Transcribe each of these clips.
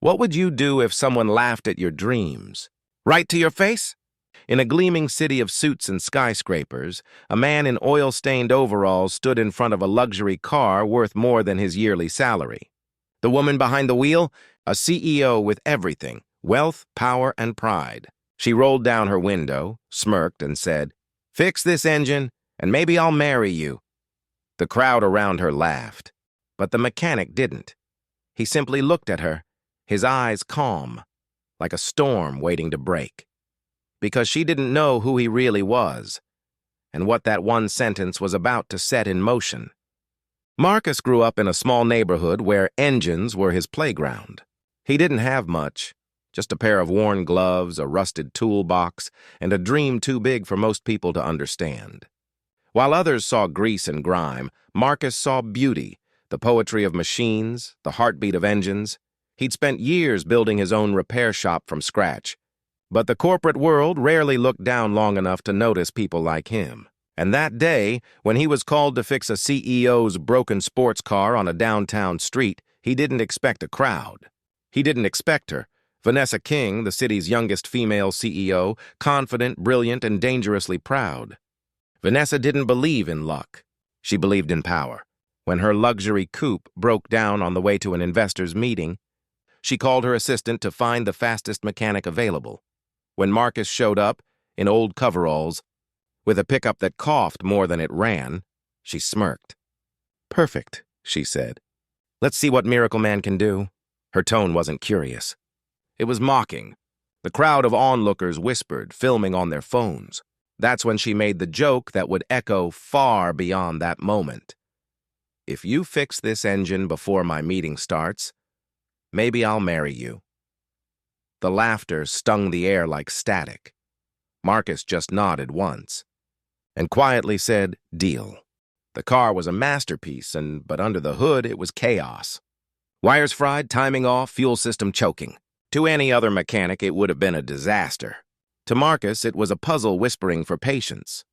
What would you do if someone laughed at your dreams? Right to your face? In a gleaming city of suits and skyscrapers, a man in oil-stained overalls stood in front of a luxury car worth more than his yearly salary. The woman behind the wheel? A CEO with everything, wealth, power, and pride. She rolled down her window, smirked, and said, "Fix this engine, and maybe I'll marry you." The crowd around her laughed, but the mechanic didn't. He simply looked at her, his eyes calm, like a storm waiting to break. Because she didn't know who he really was, and what that one sentence was about to set in motion. Marcus grew up in a small neighborhood where engines were his playground. He didn't have much, just a pair of worn gloves, a rusted toolbox, and a dream too big for most people to understand. While others saw grease and grime, Marcus saw beauty, the poetry of machines, the heartbeat of engines. He'd spent years building his own repair shop from scratch. But the corporate world rarely looked down long enough to notice people like him. And that day, when he was called to fix a CEO's broken sports car on a downtown street, he didn't expect a crowd. He didn't expect her, Vanessa King, the city's youngest female CEO, confident, brilliant, and dangerously proud. Vanessa didn't believe in luck. She believed in power. When her luxury coupe broke down on the way to an investor's meeting, she called her assistant to find the fastest mechanic available. When Marcus showed up, in old coveralls, with a pickup that coughed more than it ran, she smirked. "Perfect," she said. "Let's see what Miracle Man can do." Her tone wasn't curious. It was mocking. The crowd of onlookers whispered, filming on their phones. That's when she made the joke that would echo far beyond that moment. "If you fix this engine before my meeting starts, maybe I'll marry you." The laughter stung the air like static. Marcus just nodded once and quietly said, "Deal." The car was a masterpiece, but under the hood it was chaos. Wires fried, timing off, fuel system choking. To any other mechanic, it would have been a disaster. To Marcus, it was a puzzle whispering for patience.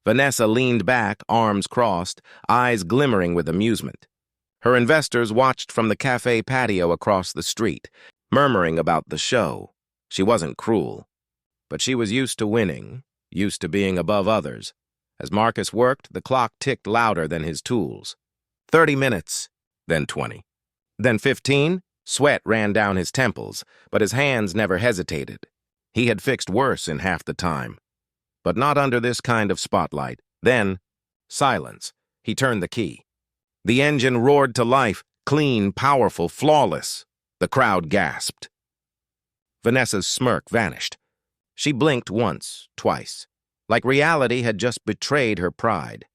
Vanessa leaned back, arms crossed, eyes glimmering with amusement. Her investors watched from the cafe patio across the street, murmuring about the show. She wasn't cruel, but she was used to winning, used to being above others. As Marcus worked, the clock ticked louder than his tools. 30 minutes, then 20. Then 15, sweat ran down his temples, but his hands never hesitated. He had fixed worse in half the time, but not under this kind of spotlight. Then, silence. He turned the key. The engine roared to life, clean, powerful, flawless. The crowd gasped. Vanessa's smirk vanished. She blinked once, twice, like reality had just betrayed her pride.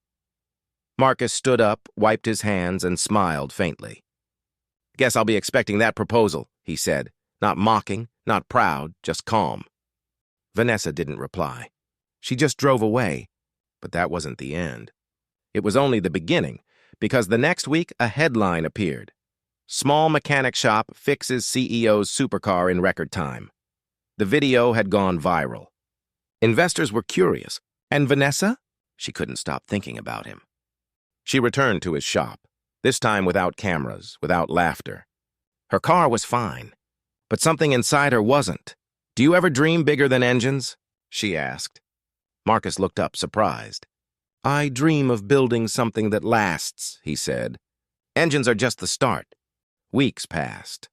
Marcus stood up, wiped his hands, and smiled faintly. "Guess I'll be expecting that proposal," he said, not mocking, not proud, just calm. Vanessa didn't reply. She just drove away, but that wasn't the end. It was only the beginning, because the next week a headline appeared. "Small mechanic shop fixes CEO's supercar in record time." The video had gone viral. Investors were curious. And Vanessa? She couldn't stop thinking about him. She returned to his shop, this time without cameras, without laughter. Her car was fine, but something inside her wasn't. "Do you ever dream bigger than engines?" she asked. Marcus looked up, surprised. "I dream of building something that lasts," he said. "Engines are just the start." Weeks passed.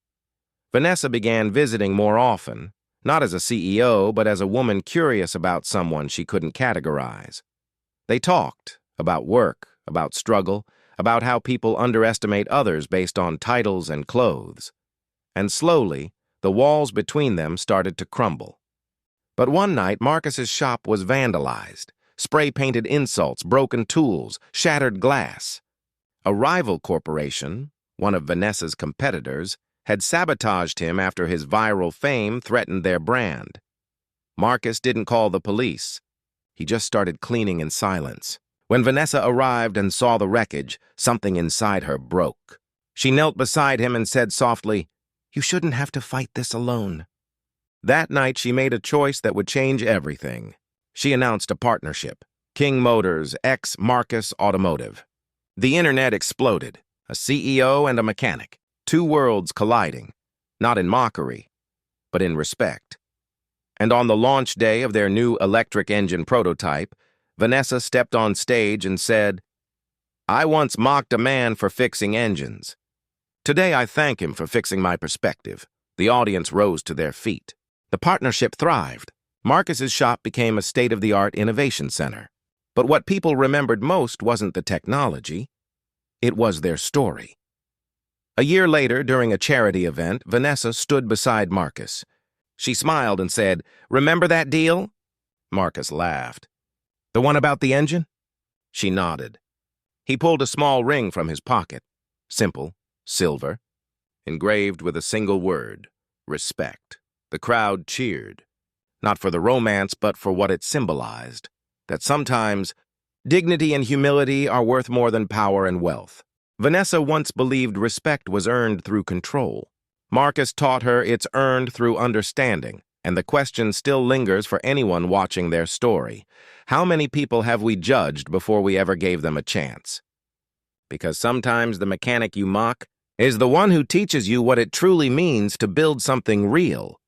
Vanessa began visiting more often, not as a CEO, but as a woman curious about someone she couldn't categorize. They talked about work, about struggle, about how people underestimate others based on titles and clothes. And slowly, the walls between them started to crumble. But one night, Marcus's shop was vandalized. Spray-painted insults, broken tools, shattered glass. A rival corporation, one of Vanessa's competitors, had sabotaged him after his viral fame threatened their brand. Marcus didn't call the police. He just started cleaning in silence. When Vanessa arrived and saw the wreckage, something inside her broke. She knelt beside him and said softly, "You shouldn't have to fight this alone." That night, she made a choice that would change everything. She announced a partnership, King Motors x Marcus Automotive. The internet exploded, a CEO and a mechanic, two worlds colliding. not in mockery, but in respect. And on the launch day of their new electric engine prototype, Vanessa stepped on stage and said, "I once mocked a man for fixing engines. Today I thank him for fixing my perspective." The audience rose to their feet. The partnership thrived. Marcus's shop became a state-of-the-art innovation center. But what people remembered most wasn't the technology, it was their story. A year later, during a charity event, Vanessa stood beside Marcus. She smiled and said, "Remember that deal?" Marcus laughed. "The one about the engine?" She nodded. He pulled a small ring from his pocket. Simple, silver, engraved with a single word, respect. The crowd cheered, not for the romance, but for what it symbolized, that sometimes dignity and humility are worth more than power and wealth. Vanessa once believed respect was earned through control. Marcus taught her it's earned through understanding, and the question still lingers for anyone watching their story. How many people have we judged before we ever gave them a chance? Because sometimes the mechanic you mock is the one who teaches you what it truly means to build something real.